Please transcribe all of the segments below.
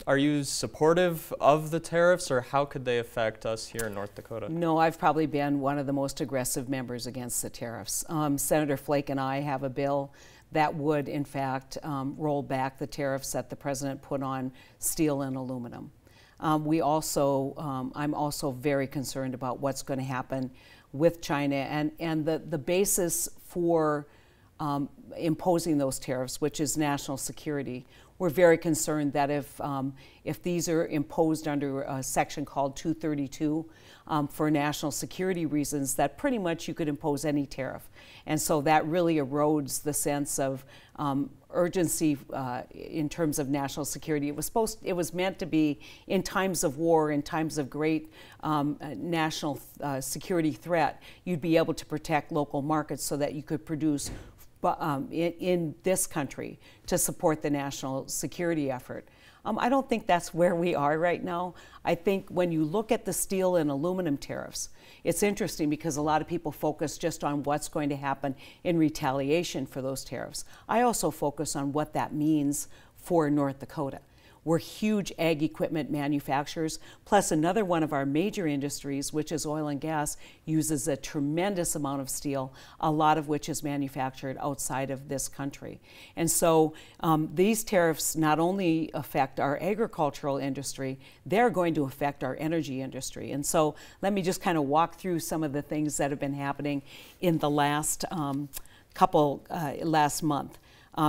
Are you supportive of the tariffs, or how could they affect us here in North Dakota? No, I've probably been one of the most aggressive members against the tariffs. Senator Flake and I have a bill that would, in fact, roll back the tariffs that the president put on steel and aluminum. I'm also very concerned about what's going to happen with China, and the basis for imposing those tariffs, which is national security. We're very concerned that if these are imposed under a section called 232 for national security reasons, that pretty much you could impose any tariff. And so that really erodes the sense of urgency in terms of national security. It was meant to be in times of war, in times of great national security threat, you'd be able to protect local markets so that you could produce in this country to support the national security effort. I don't think that's where we are right now. I think when you look at the steel and aluminum tariffs, it's interesting because a lot of people focus just on what's going to happen in retaliation for those tariffs. I also focus on what that means for North Dakota. We're huge ag equipment manufacturers, plus another one of our major industries, which is oil and gas, uses a tremendous amount of steel, a lot of which is manufactured outside of this country. And so these tariffs not only affect our agricultural industry, they're going to affect our energy industry. And so let me just kind of walk through some of the things that have been happening in the last last month.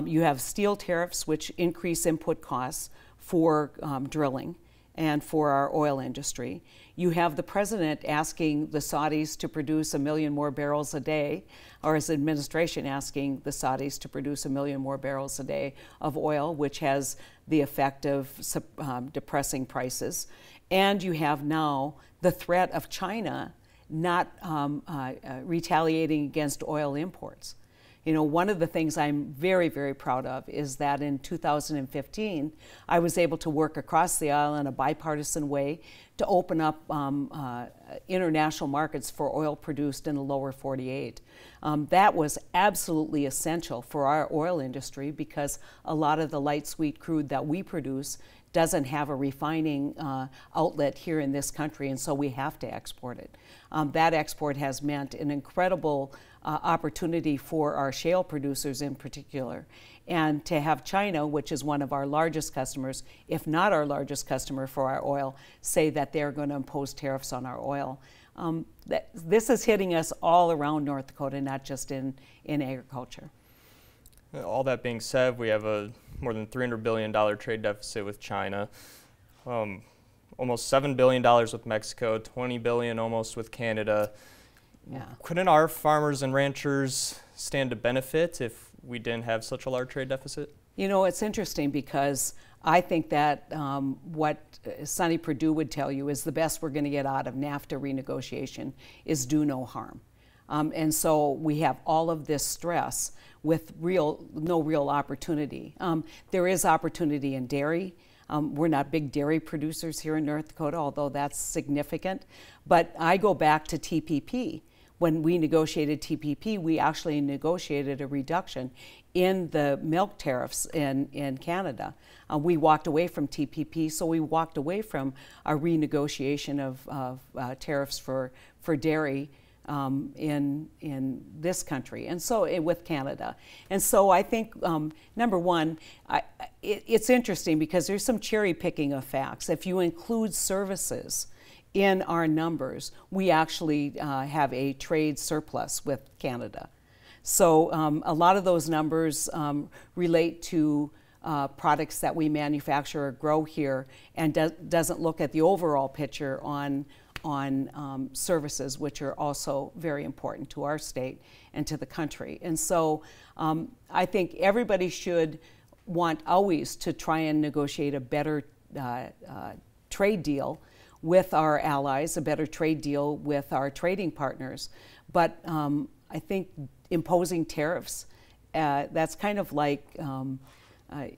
You have steel tariffs, which increase input costs for drilling and for our oil industry. You have the president asking the Saudis to produce 1 million more barrels a day, or his administration asking the Saudis to produce 1 million more barrels a day of oil, which has the effect of depressing prices. And you have now the threat of China not retaliating against oil imports. You know, one of the things I'm very, very proud of is that in 2015, I was able to work across the aisle in a bipartisan way to open up international markets for oil produced in the lower 48. That was absolutely essential for our oil industry because a lot of the light sweet crude that we produce doesn't have a refining outlet here in this country, and so we have to export it. That export has meant an incredible opportunity for our shale producers in particular. And to have China, which is one of our largest customers, if not our largest customer for our oil, say that they're going to impose tariffs on our oil. This is hitting us all around North Dakota, not just in agriculture. All that being said, we have a more than $300 billion trade deficit with China, almost $7 billion with Mexico, $20 billion almost with Canada. Yeah. Couldn't our farmers and ranchers stand to benefit if we didn't have such a large trade deficit? You know, it's interesting because I think that what Sonny Perdue would tell you is the best we're going to get out of NAFTA renegotiation is do no harm. And so we have all of this stress with no real opportunity. There is opportunity in dairy. We're not big dairy producers here in North Dakota, although that's significant. But I go back to TPP. When we negotiated TPP, we actually negotiated a reduction in the milk tariffs in Canada. We walked away from TPP, so we walked away from a renegotiation of tariffs for dairy in this country, and so with Canada. And so I think, number one, it's interesting because there's some cherry picking of facts. If you include services in our numbers, we actually have a trade surplus with Canada. So a lot of those numbers relate to products that we manufacture or grow here, and doesn't look at the overall picture on services, which are also very important to our state and to the country. And so I think everybody should want always to try and negotiate a better trade deal with our allies, a better trade deal with our trading partners. But I think imposing tariffs, that's kind of like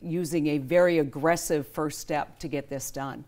using a very aggressive first step to get this done.